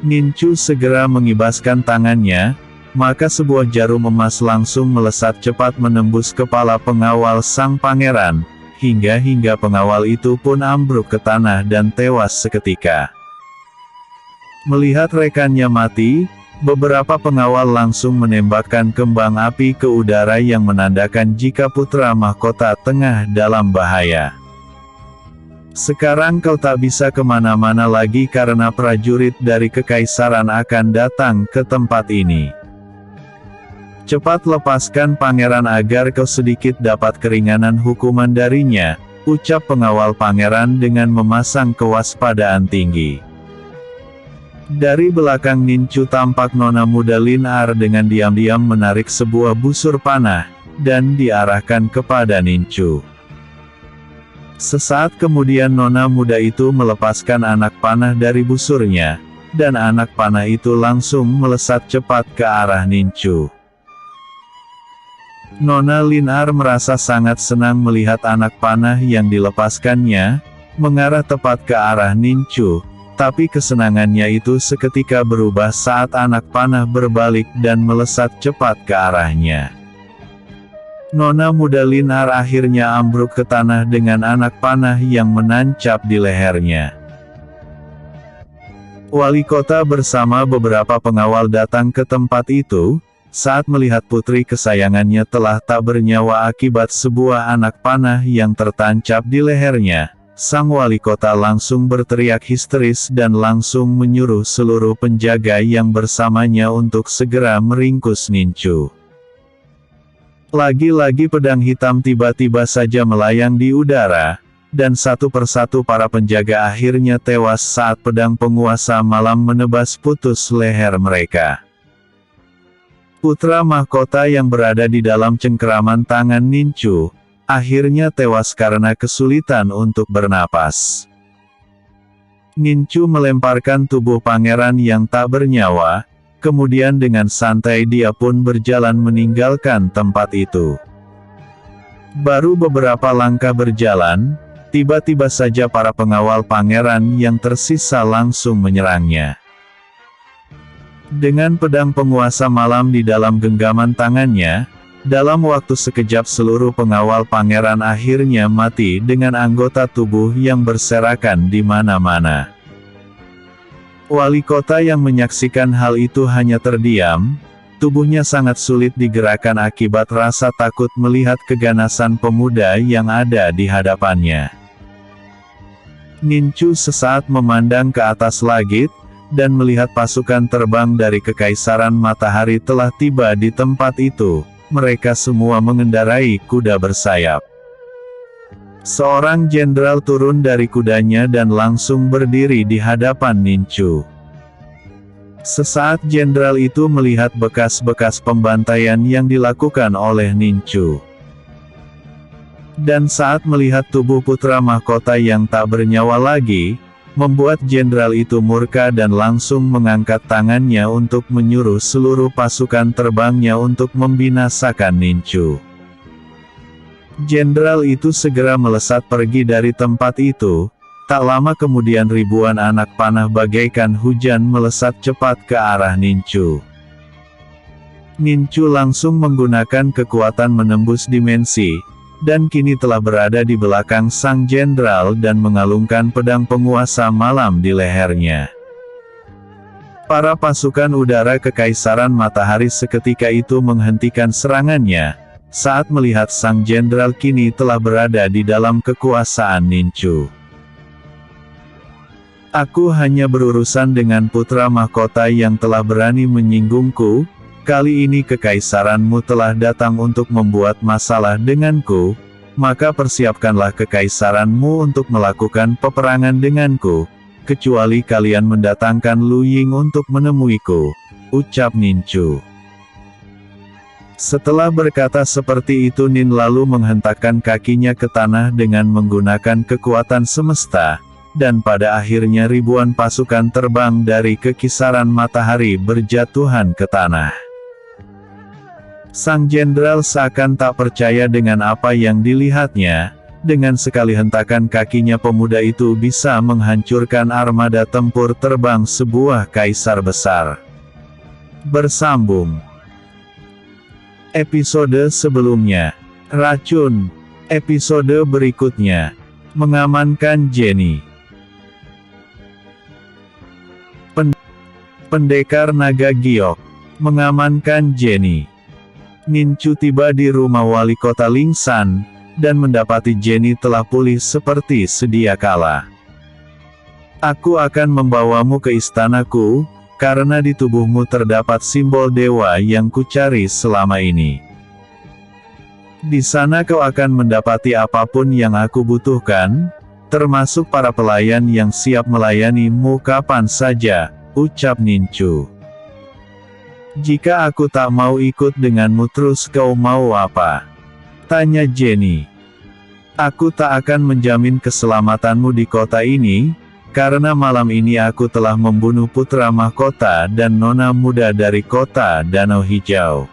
Ninchu segera mengibaskan tangannya, maka sebuah jarum emas langsung melesat cepat menembus kepala pengawal sang pangeran, hingga pengawal itu pun ambruk ke tanah dan tewas seketika. Melihat rekannya mati, beberapa pengawal langsung menembakkan kembang api ke udara yang menandakan jika putra mahkota tengah dalam bahaya. Sekarang kau tak bisa kemana-mana lagi karena prajurit dari kekaisaran akan datang ke tempat ini. Cepat lepaskan pangeran agar kau sedikit dapat keringanan hukuman darinya, ucap pengawal pangeran dengan memasang kewaspadaan tinggi. Dari belakang Ninchu tampak nona muda Lin Er dengan diam-diam menarik sebuah busur panah, dan diarahkan kepada Ninchu. Sesaat kemudian nona muda itu melepaskan anak panah dari busurnya, dan anak panah itu langsung melesat cepat ke arah Ninchu. Nona Lin Er merasa sangat senang melihat anak panah yang dilepaskannya, mengarah tepat ke arah Ninchu, tapi kesenangannya itu seketika berubah saat anak panah berbalik dan melesat cepat ke arahnya. Nona muda Lin Er akhirnya ambruk ke tanah dengan anak panah yang menancap di lehernya. Wali kota bersama beberapa pengawal datang ke tempat itu, saat melihat putri kesayangannya telah tak bernyawa akibat sebuah anak panah yang tertancap di lehernya, sang wali kota langsung berteriak histeris dan langsung menyuruh seluruh penjaga yang bersamanya untuk segera meringkus Ninchu. Lagi-lagi pedang hitam tiba-tiba saja melayang di udara, dan satu persatu para penjaga akhirnya tewas saat pedang penguasa malam menebas putus leher mereka. Putra mahkota yang berada di dalam cengkeraman tangan Ninchu, akhirnya tewas karena kesulitan untuk bernapas. Ninchu melemparkan tubuh pangeran yang tak bernyawa, kemudian dengan santai dia pun berjalan meninggalkan tempat itu. Baru beberapa langkah berjalan, tiba-tiba saja para pengawal pangeran yang tersisa langsung menyerangnya. Dengan pedang penguasa malam di dalam genggaman tangannya, dalam waktu sekejap seluruh pengawal pangeran akhirnya mati dengan anggota tubuh yang berserakan di mana-mana. Wali kota yang menyaksikan hal itu hanya terdiam, tubuhnya sangat sulit digerakkan akibat rasa takut melihat keganasan pemuda yang ada di hadapannya. Ninchu sesaat memandang ke atas langit, dan melihat pasukan terbang dari Kekaisaran Matahari telah tiba di tempat itu. Mereka semua mengendarai kuda bersayap. Seorang jenderal turun dari kudanya dan langsung berdiri di hadapan Ninchu. Sesaat jenderal itu melihat bekas-bekas pembantaian yang dilakukan oleh Ninchu. Dan saat melihat tubuh putra mahkota yang tak bernyawa lagi, membuat jenderal itu murka dan langsung mengangkat tangannya untuk menyuruh seluruh pasukan terbangnya untuk membinasakan Ninchu. Jenderal itu segera melesat pergi dari tempat itu. Tak lama kemudian ribuan anak panah bagaikan hujan melesat cepat ke arah Ninchu. Ninchu langsung menggunakan kekuatan menembus dimensi, dan kini telah berada di belakang sang jenderal dan mengalungkan pedang penguasa malam di lehernya. Para pasukan udara Kekaisaran Matahari seketika itu menghentikan serangannya, saat melihat sang jenderal kini telah berada di dalam kekuasaan Nincu. Aku hanya berurusan dengan putra mahkota yang telah berani menyinggungku. Kali ini kekaisaranmu telah datang untuk membuat masalah denganku, maka persiapkanlah kekaisaranmu untuk melakukan peperangan denganku, kecuali kalian mendatangkan Lu Ying untuk menemuiku, ucap Nincu. Setelah berkata seperti itu, Nin lalu menghentakkan kakinya ke tanah dengan menggunakan kekuatan semesta, dan pada akhirnya ribuan pasukan terbang dari kekisaran matahari berjatuhan ke tanah. Sang jenderal seakan tak percaya dengan apa yang dilihatnya. Dengan sekali hentakan kakinya pemuda itu bisa menghancurkan armada tempur terbang sebuah kaisar besar. Bersambung. Episode sebelumnya, racun. Episode berikutnya, mengamankan Jenny. Pendekar Naga Giok mengamankan Jenny. Nincu tiba di rumah wali kota Lingsan, dan mendapati Jenny telah pulih seperti sedia kala. Aku akan membawamu ke istanaku, karena di tubuhmu terdapat simbol dewa yang kucari selama ini. Di sana kau akan mendapati apapun yang aku butuhkan, termasuk para pelayan yang siap melayanimu kapan saja, ucap Nincu. Jika aku tak mau ikut denganmu terus kau mau apa? Tanya Jenny. Aku tak akan menjamin keselamatanmu di kota ini, karena malam ini aku telah membunuh putra mahkota dan nona muda dari kota Danau Hijau.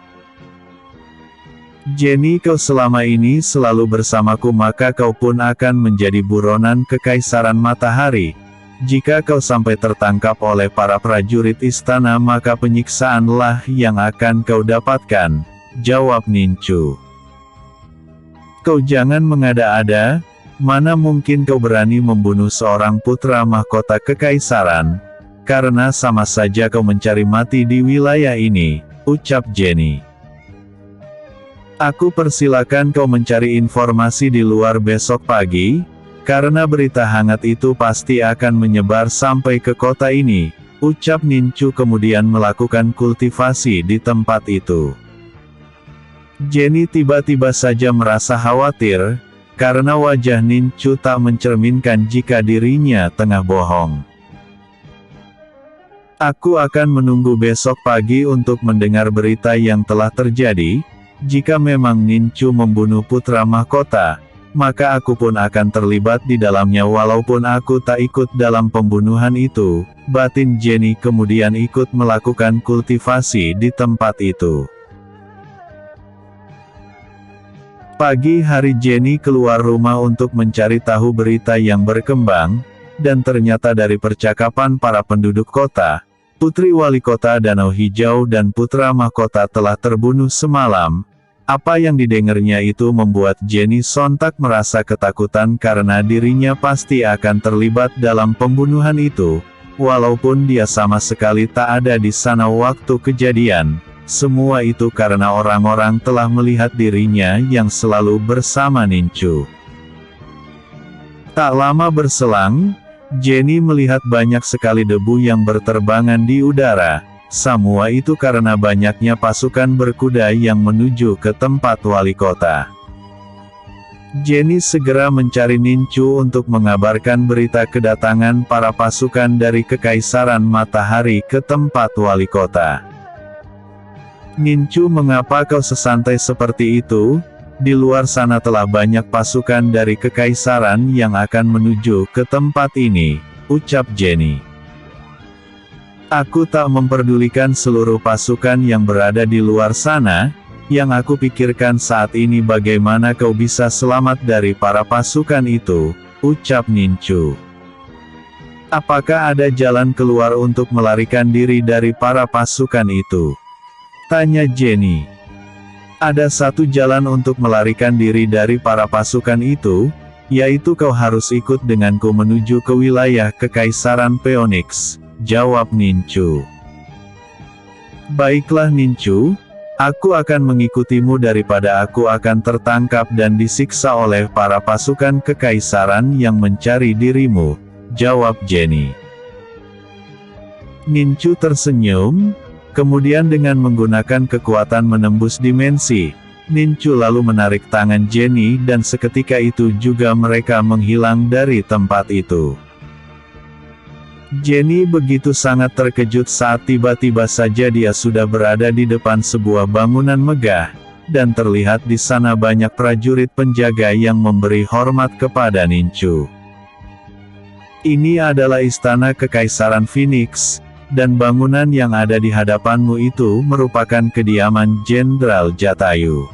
Jenny, kau selama ini selalu bersamaku, maka kau pun akan menjadi buronan kekaisaran matahari. Jika kau sampai tertangkap oleh para prajurit istana maka penyiksaanlah yang akan kau dapatkan, jawab Nincu. Kau jangan mengada-ada. Mana mungkin kau berani membunuh seorang putra mahkota kekaisaran? Karena sama saja kau mencari mati di wilayah ini, ucap Jenny. Aku persilakan kau mencari informasi di luar besok pagi, karena berita hangat itu pasti akan menyebar sampai ke kota ini, ucap Nincu kemudian melakukan kultivasi di tempat itu. Jenny tiba-tiba saja merasa khawatir, karena wajah Nincu tak mencerminkan jika dirinya tengah bohong. Aku akan menunggu besok pagi untuk mendengar berita yang telah terjadi. Jika memang Nincu membunuh putra mahkota, maka aku pun akan terlibat di dalamnya walaupun aku tak ikut dalam pembunuhan itu, batin Jenny kemudian ikut melakukan kultivasi di tempat itu. Pagi hari Jenny keluar rumah untuk mencari tahu berita yang berkembang, dan ternyata dari percakapan para penduduk kota, putri wali kota Danau Hijau dan putra mahkota telah terbunuh semalam. Apa yang didengarnya itu membuat Jenny sontak merasa ketakutan karena dirinya pasti akan terlibat dalam pembunuhan itu, walaupun dia sama sekali tak ada di sana waktu kejadian. Semua itu karena orang-orang telah melihat dirinya yang selalu bersama Nincu. Tak lama berselang, Jenny melihat banyak sekali debu yang berterbangan di udara. Semua itu karena banyaknya pasukan berkuda yang menuju ke tempat wali kota. Jenny segera mencari Nincu untuk mengabarkan berita kedatangan para pasukan dari Kekaisaran Matahari ke tempat wali kota. Nincu, mengapa kau sesantai seperti itu? Di luar sana telah banyak pasukan dari Kekaisaran yang akan menuju ke tempat ini, ucap Jenny. Aku tak memperdulikan seluruh pasukan yang berada di luar sana. Yang aku pikirkan saat ini bagaimana kau bisa selamat dari para pasukan itu, ucap Nincu. Apakah ada jalan keluar untuk melarikan diri dari para pasukan itu? Tanya Jenny. Ada satu jalan untuk melarikan diri dari para pasukan itu, yaitu kau harus ikut denganku menuju ke wilayah Kekaisaran Phoenix, jawab Nincu. Baiklah Nincu, Aku akan mengikutimu daripada aku akan tertangkap dan disiksa oleh para pasukan kekaisaran yang mencari dirimu, jawab Jenny. Nincu tersenyum, kemudian dengan menggunakan kekuatan menembus dimensi, Nincu lalu menarik tangan Jenny dan seketika itu juga mereka menghilang dari tempat itu. Jenny begitu sangat terkejut saat tiba-tiba saja dia sudah berada di depan sebuah bangunan megah, dan terlihat di sana banyak prajurit penjaga yang memberi hormat kepada Nincu. Ini adalah istana Kekaisaran Phoenix, dan bangunan yang ada di hadapanmu itu merupakan kediaman Jenderal Jatayu.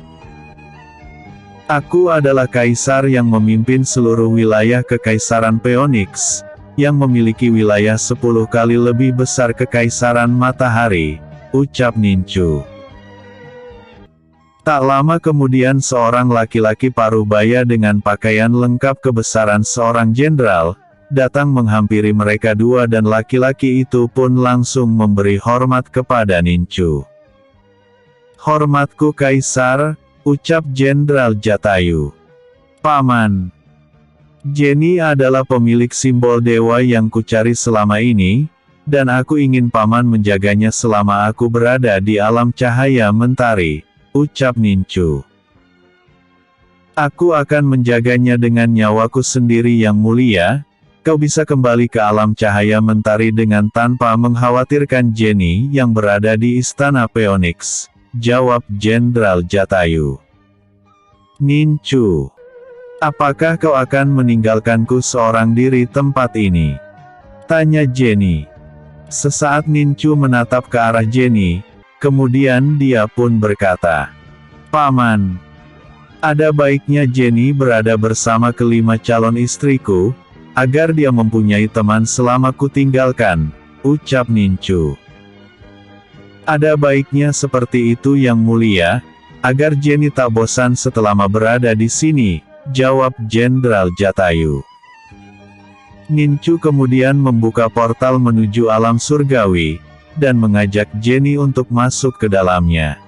Aku adalah kaisar yang memimpin seluruh wilayah Kekaisaran Phoenix, yang memiliki wilayah 10 kali lebih besar Kekaisaran Matahari, ucap Nincu. Tak lama kemudian seorang laki-laki parubaya dengan pakaian lengkap kebesaran seorang jenderal, datang menghampiri mereka dua dan laki-laki itu pun langsung memberi hormat kepada Nincu. Hormatku Kaisar, ucap Jenderal Jatayu. Paman. Jenny adalah pemilik simbol dewa yang kucari selama ini, dan aku ingin paman menjaganya selama aku berada di alam cahaya mentari, ucap Nincu. Aku akan menjaganya dengan nyawaku sendiri yang mulia, kau bisa kembali ke alam cahaya mentari dengan tanpa mengkhawatirkan Jenny yang berada di Istana Phoenix, jawab Jenderal Jatayu. Nincu. Apakah kau akan meninggalkanku seorang diri tempat ini? Tanya Jenny. Sesaat Nincu menatap ke arah Jenny, kemudian dia pun berkata, Paman, ada baiknya Jenny berada bersama kelima calon istriku, agar dia mempunyai teman selama ku tinggalkan, ucap Nincu. Ada baiknya seperti itu yang mulia, agar Jenny tak bosan setelah berada di sini, jawab Jenderal Jatayu. Nincu kemudian membuka portal menuju alam surgawi, dan mengajak Jenny untuk masuk ke dalamnya.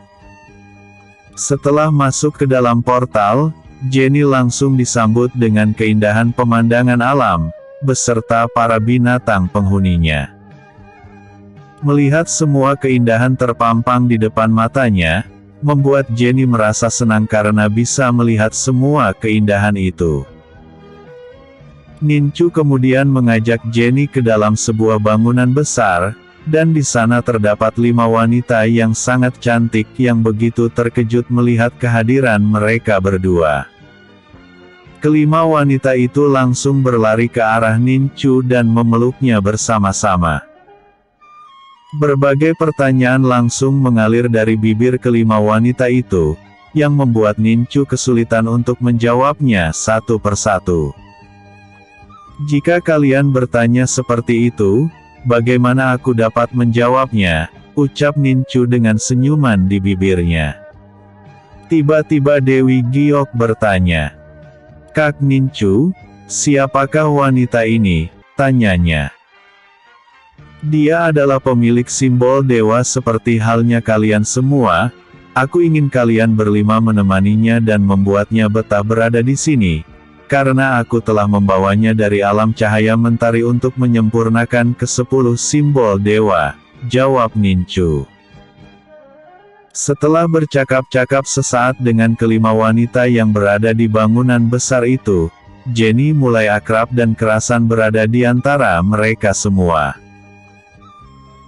Setelah masuk ke dalam portal, Jenny langsung disambut dengan keindahan pemandangan alam, beserta para binatang penghuninya. Melihat semua keindahan terpampang di depan matanya, membuat Jenny merasa senang karena bisa melihat semua keindahan itu. Nincu kemudian mengajak Jenny ke dalam sebuah bangunan besar, dan di sana terdapat 5 wanita yang sangat cantik yang begitu terkejut melihat kehadiran mereka berdua. Kelima wanita itu langsung berlari ke arah Nincu dan memeluknya bersama-sama. Berbagai pertanyaan langsung mengalir dari bibir kelima wanita itu, yang membuat Nincu kesulitan untuk menjawabnya satu persatu. Jika kalian bertanya seperti itu, bagaimana aku dapat menjawabnya, ucap Nincu dengan senyuman di bibirnya. Tiba-tiba Dewi Giok bertanya. Kak Nincu, siapakah wanita ini? Tanyanya. Dia adalah pemilik simbol dewa seperti halnya kalian semua, aku ingin kalian berlima menemaninya dan membuatnya betah berada di sini, karena aku telah membawanya dari alam cahaya mentari untuk menyempurnakan ke-10 simbol dewa, jawab Nincu. Setelah bercakap-cakap sesaat dengan kelima wanita yang berada di bangunan besar itu, Jenny mulai akrab dan kerasan berada di antara mereka semua.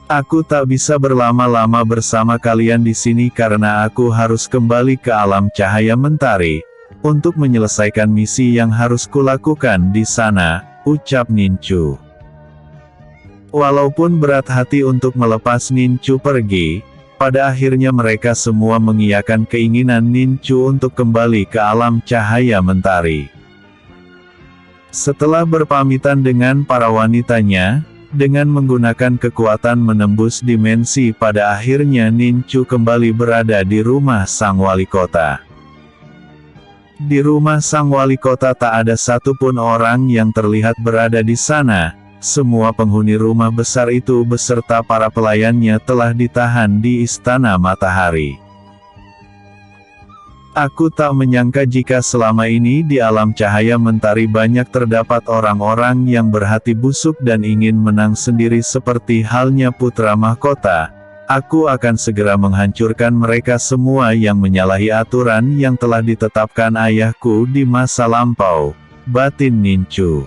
Aku tak bisa berlama-lama bersama kalian di sini karena aku harus kembali ke alam cahaya mentari, untuk menyelesaikan misi yang harus kulakukan di sana, ucap Nincu. Walaupun berat hati untuk melepas Nincu pergi, pada akhirnya mereka semua mengiyakan keinginan Nincu untuk kembali ke alam cahaya mentari. Setelah berpamitan dengan para wanitanya, dengan menggunakan kekuatan menembus dimensi pada akhirnya Nincu kembali berada di rumah sang wali kota. Di rumah sang wali kota tak ada satupun orang yang terlihat berada di sana, semua penghuni rumah besar itu beserta para pelayannya telah ditahan di Istana Matahari. Aku tak menyangka jika selama ini di alam cahaya mentari banyak terdapat orang-orang yang berhati busuk dan ingin menang sendiri seperti halnya putra mahkota. Aku akan segera menghancurkan mereka semua yang menyalahi aturan yang telah ditetapkan ayahku di masa lampau, batin Nincu.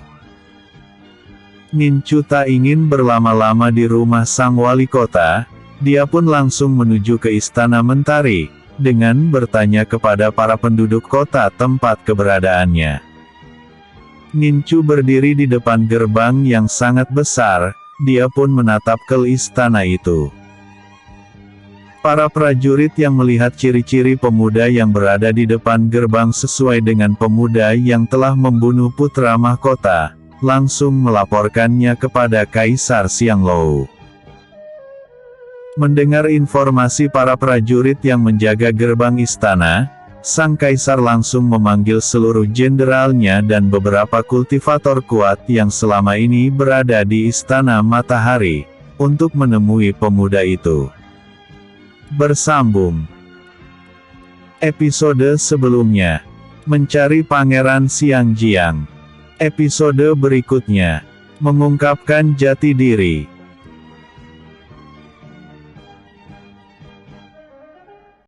Nincu tak ingin berlama-lama di rumah sang wali kota, dia pun langsung menuju ke istana mentari, dengan bertanya kepada para penduduk kota tempat keberadaannya. Nincu berdiri di depan gerbang yang sangat besar, dia pun menatap ke istana itu. Para prajurit yang melihat ciri-ciri pemuda yang berada di depan gerbang sesuai dengan pemuda yang telah membunuh putra mahkota, langsung melaporkannya kepada Kaisar Xianglou. Mendengar informasi para prajurit yang menjaga gerbang istana, sang kaisar langsung memanggil seluruh jenderalnya dan beberapa kultivator kuat yang selama ini berada di Istana Matahari, untuk menemui pemuda itu. Bersambung. Episode sebelumnya, mencari Pangeran Xiangjiang. Episode berikutnya, mengungkapkan jati diri.